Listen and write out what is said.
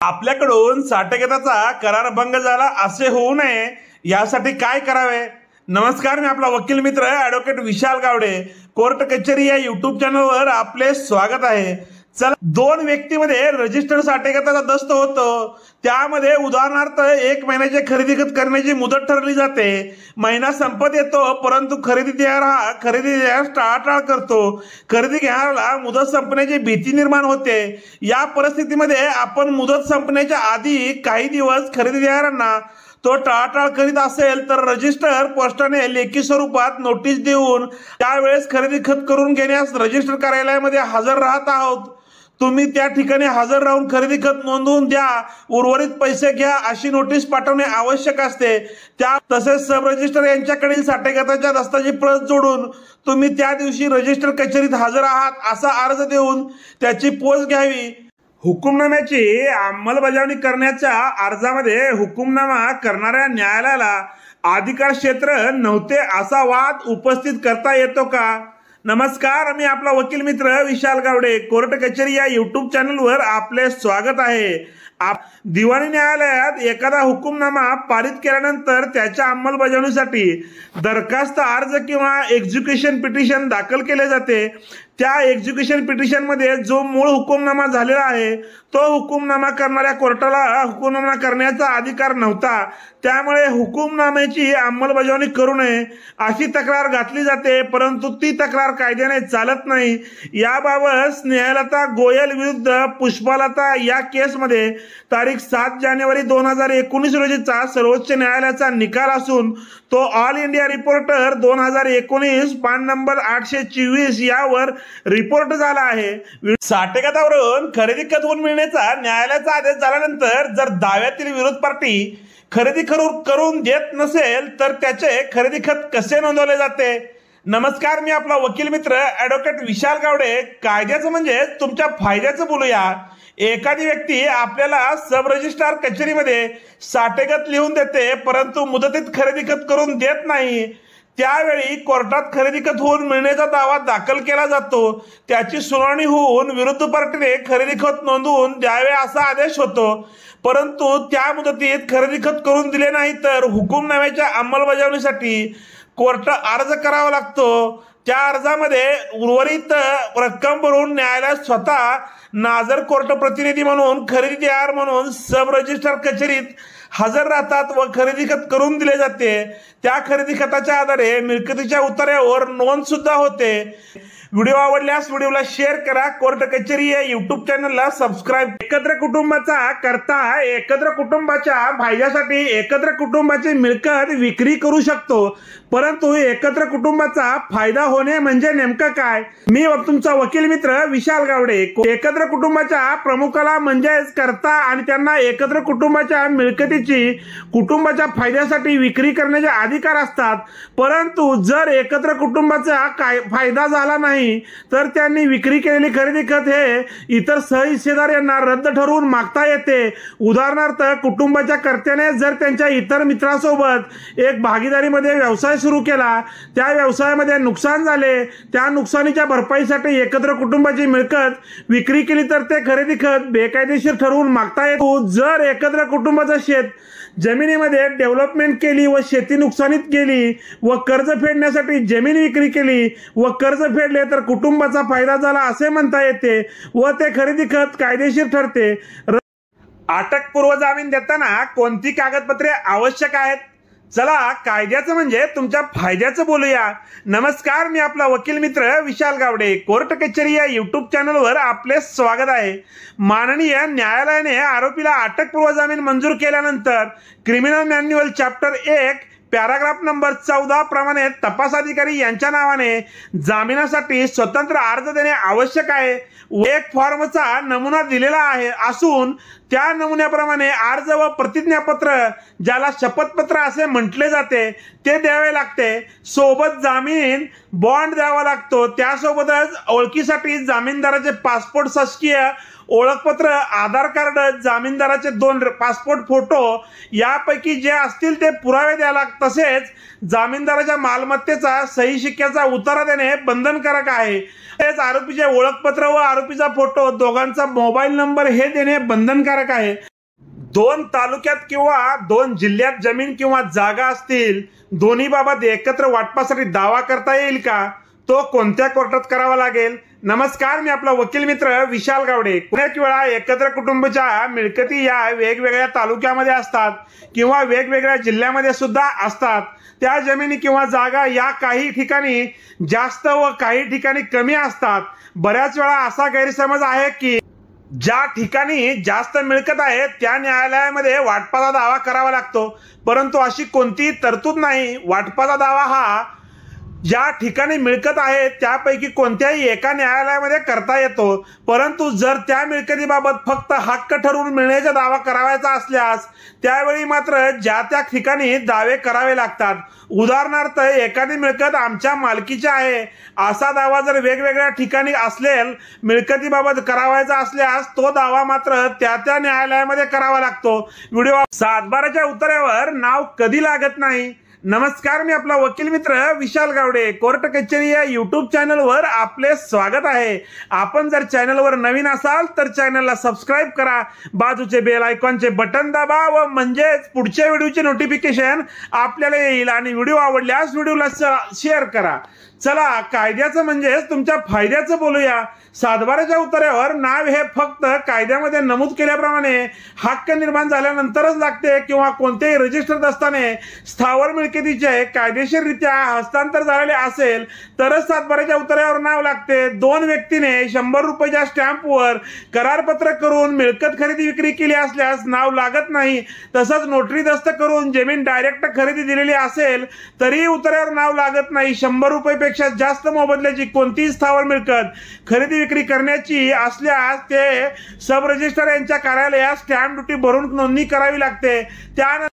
आपल्याकडून साठेगताचा करार भंग झाला असे होऊ नये यासाठी काय करावे। नमस्कार, मी आपला वकील मित्र ॲडव्होकेट विशाल गावडे, कोर्ट कचेरी या यूट्यूब चॅनलवर आपले स्वागत आहे। चला, दोन व्यक्तीमध्ये रजिस्टर साठेगताचा दस्त होतो। त्यामध्ये उदाहरणार्थ 1 महिन्याची खरेदी करण्याची मुदत ठरली जाते। महिना संपत येतो, परंतु खरेदीदार टाळाटाळ करतो। खरेदी घेणाऱ्याला मुदत संपण्याची भीती निर्माण होते। या परिस्थितीमध्ये आपण मुदत संपण्याच्या आधी काही दिवस खरेदीदारांना तो टाळाटाळ करीत असेल तर रजिस्टर पोस्टाने लेखी स्वरूपात नोटीस देऊन त्यावेळेस खरेदी खत करून घेण्यास रजिस्टर कार्यालयामध्ये हजर राहत आहोत। तुम्ही त्या ठिकाणी हजर राहून खरेदी खत नोंदवून द्या, उर्वरित पैसे घ्या अशी नोटीस पाठवणे आवश्यक असते। तसेच सब रजिस्टर यांच्याकडील साठेगताच्या दस्ताची प्रत जोडून तुम्ही त्या दिवशी रजिस्टर कचेरीत हजर आहात असा अर्ज देऊन त्याची पोच घ्यावी। हुकुमनाम्याची अंमलबजावणी करण्याच्या अर्जामध्ये हुकुमनामा करणाऱ्या न्यायालयाला अधिकार क्षेत्र नव्हते असा वाद उपस्थित करता येतो का? नमस्कार, मी आपला वकील मित्र विशाल गावडे, कोर्ट कचेरी या यूट्यूब चॅनलवर आपले स्वागत आहे। दिवाणी न्यायालयात एखादा हुकुमनामा पारित केल्यानंतर त्याच्या अंमलबजावणीसाठी दरखास्त अर्ज किंवा एक्झिक्युशन पिटिशन दाखल केले जाते। त्या एक्झिक्युशन पिटिशन मध्ये जो मूळ हुकुमनामा झालेला आहे तो हुकुमनामा करणाऱ्या कोर्टाला हुकुमनामा करण्याचा अधिकार नव्हता, त्यामुळे हुकुमनाम्याची अंमलबजावणी करू नये अशी तक्रार घातली जाते, परंतु ती तक्रार कायद्याने चालत नाही। याबाबत स्नेहलता गोयल विरुद्ध पुष्पलता या केसमध्ये तारीख 7 जानेवारी 2019 रोजीचा सर्वोच्च न्यायालयाचा निकाल असून तो ऑल इंडिया रिपोर्टर 2019 पान नंबर 824 यावर रिपोर्ट झाला आहे। साठेगतावरून खरेदी खत होऊन मिळण्याचा न्यायालयाचा आदेश झाल्यानंतर जर दाव्यातील विरोध पार्टी खरेदी करून देत नसेल तर त्याचे खरेदी खत कसे नोंदवले जाते? नमस्कार, मी आपला वकील मित्र ॲडव्होकेट विशाल गावडे। कायद्याचं म्हणजे तुमच्या फायद्याचं बोलूया। एखादी व्यक्ती आपल्याला सब रजिस्ट्रार कचेरीमध्ये साठेगत लिहून देते, परंतु मुदतीत खरेदी खत करून देत नाही। त्यावेळी कोर्टात खरेदी खत होऊन मिळण्याचा दावा दाखल केला जातो। त्याची सुनावणी होऊन विरुद्ध पार्टीने खरेदी खत नोंदवून द्यावे असा आदेश होतो, परंतु त्या मुदतीत खरेदी खत करून दिले नाही तर हुकुमनाम्याच्या अंमलबजावणीसाठी कोर्ट अर्ज करावा लागतो। त्या अर्जामध्ये उर्वरित रक्कम भरून न्यायालयात स्वतः नाजर कोर्ट प्रतिनिधी म्हणून खरेदीदार म्हणून सब रजिस्ट्रार कचेरीत हजर राहतात व खरेदी खत करून दिले जाते। त्या खरेदी खताच्या आधारे मिळकतीच्या उतार्यावर नोंद सुद्धा होते। व्हिडिओ आवडल्यास व्हिडिओला शेअर करा, कोर्ट कचेरी या यूट्यूब चॅनलला सबस्क्राईब। एकत्र कुटुंबाचा करता एकत्र कुटुंबाच्या फायद्यासाठी एकत्र कुटुंबाची मिळकत विक्री करू शकतो, परंतु एकत्र कुटुंबाचा फायदा होणे म्हणजे नेमकं काय? मी तुमचा वकील मित्र विशाल गावडे। एकत्र कुटुंबाच्या प्रमुखाला म्हणजेच करता आणि त्यांना एकत्र कुटुंबाच्या मिळकतीची कुटुंबाच्या फायद्यासाठी विक्री करण्याचे अधिकार असतात, परंतु जर एकत्र कुटुंबाचा फायदा झाला नाही तर त्यांनी विक्री केलेली खरेदी खत हे इतर सहहिस्सेदार यांना रद्द ठरवून मागता येते। उदाहरणार्थ, कुटुंबाच्या कर्त्याने जर त्यांच्या इतर मित्रांसोबत एक भागीदारीमध्ये व्यवसाय सुरू केला, त्या व्यवसायामध्ये नुकसान झाले, त्या नुकसानीच्या भरपाईसाठी एकत्र कुटुंबाची मिळकत विक्री केली तर ते खरेदी खत बेकायदेशीर ठरवून मागता येतो। जर एकत्र कुटुंबाचं शेत जमिनीमध्ये डेव्हलपमेंट केली व शेती नुकसानीत गेली व कर्ज फेडण्यासाठी जमीन विक्री केली व कर्ज फेडले तर कुटुंबाचा फायदा झाला असे म्हणता येते व ते खरेदी खत कायदेशीर ठरते। अटकपूर्व जामीन देताना कोणती कागदपत्रे आवश्यक आहेत? चला, कायद्याचं म्हणजे तुमच्या फायद्याचं बोलूया। नमस्कार, मी आपला वकील मित्र विशाल गावडे, कोर्ट कचेरी या यूट्यूब चॅनलवर आपले स्वागत आहे। माननीय न्यायालयाने आरोपीला अटकपूर्व जामीन मंजूर केल्यानंतर criminal manual chapter 1 paragraph number 14 प्रमाणे तपास अधिकारी यांच्या नावाने जामिनासाठी स्वतंत्र अर्ज देणे आवश्यक आहे। एक फॉर्मचा नमुना दिलेला आहे असून त्या नमुन्याप्रमाणे अर्ज व प्रतिज्ञापत्र, ज्याला शपथपत्र असे म्हटले जाते, ते द्यावे लागते। सोबत जामीन बॉन्ड द्यावा लागतो। त्यासोबतच ओळखीसाठी जामीनदाराचे पासपोर्ट शासकीय ओळखपत्र, आधार कार्ड, जामीनदाराचे 2 पासपोर्ट फोटो यापैकी जे असतील ते पुरावे द्यायला, तसेच जामीनदाराच्या मालमत्तेचा सही शिक्क्याचा उतारा देणे बंधनकारक आहे. तसेच आरोपीचे ओळखपत्र व आरोपीचा फोटो, दोघांचा मोबाईल नंबर हे देणे बंधनकारक आहे. 2 तालुक्यात किंवा 2 जिल्ह्यात जमीन किंवा जागा असतील, दोन्ही बाबत एकत्र वाटपासाठी दावा करता येईल का? तो कोणत्या कोर्टात करावा लागेल? नमस्कार, मी आपला वकील मित्र विशाल गावडे. अनेक वेळा एकत्र कुटुंबाच्या मिळकती या वेगवेगळ्या तालुक्यामध्ये असतात किंवा वेगवेगळ्या जिल्ह्यामध्ये सुद्धा असतात. त्या जमिनी किंवा जागा या काही ठिकाणी जास्त व काही ठिकाणी कमी असतात. बऱ्याच वेळा असा गैरसमज आहे की ज्या ठिकाणी जास्त मिळकत आहे त्या न्यायालयामध्ये वाटपाचा दावा करावा लागतो, परंतु अशी कोणतीही तरतूद नाही. वाटपाचा दावा हा ज्या ठिकाणी मिळकत आहे त्यापैकी कोणत्याही एका न्यायालयामध्ये करता येतो, परंतु जर त्या मिळकतीबाबत फक्त हक्क ठरवून मिळण्याचा दावा करावायचा असल्यास त्यावेळी मात्र ज्या त्या ठिकाणी दावे करावे लागतात. उदाहरणार्थ, एखादी मिळकत आमच्या मालकीची आहे असा दावा जर वेगवेगळ्या ठिकाणी असलेल मिळकतीबाबत करावायचा असल्यास तो दावा मात्र त्या त्या न्यायालयामध्ये करावा लागतो. व्हिडिओ 7/12च्या उतार्यावर नाव कधी लागत नाही. नमस्कार, मी आपला वकील मित्र विशाल गावडे. कोर्ट कचेरी या यूट्यूब चॅनलवर आपले स्वागत आहे. आपण जर चॅनलवर नवीन असाल तर चॅनलला सबस्क्राईब करा, बाजूचे बेल आयकॉनचे बटन दाबा व म्हणजेच पुढच्या व्हिडिओचे नोटिफिकेशन आपल्याला येईल. आणि व्हिडिओ आवडल्यास व्हिडिओला शेअर करा. चला, कायद्याचं म्हणजेच तुमच्या फायद्याचं बोलूया. 7/12च्या उतार्यावर नाव हे फक्त कायद्यामध्ये नमूद केल्याप्रमाणे हक्क निर्माण झाल्यानंतरच लागते किंवा कोणतेही रजिस्टर दस्ताने स्थावर मिळकतीचे कायदेशीररित्या हस्तांतर झालेले असेल तरच 7/12च्या उतार्यावर नाव लागते. 2 व्यक्तीने 100 रुपयाच्या स्टॅम्पवर करारपत्र करून मिळकत खरेदी विक्री केली असल्यास नाव लागत नाही. तसंच नोटरी दस्त करून जमीन डायरेक्ट खरेदी दिलेली असेल तरी उतार्यावर नाव लागत नाही. 100 रुपयापेक्षा जास्त मोबदल्याची कोणतीही स्थावर मिळकत खरेदी विक्री करण्याची असल्यास ते सब रजिस्ट्रार यांच्या कार्यालयात स्टॅम्प ड्युटी भरून नोंदणी करावी लागते. त्यानंतर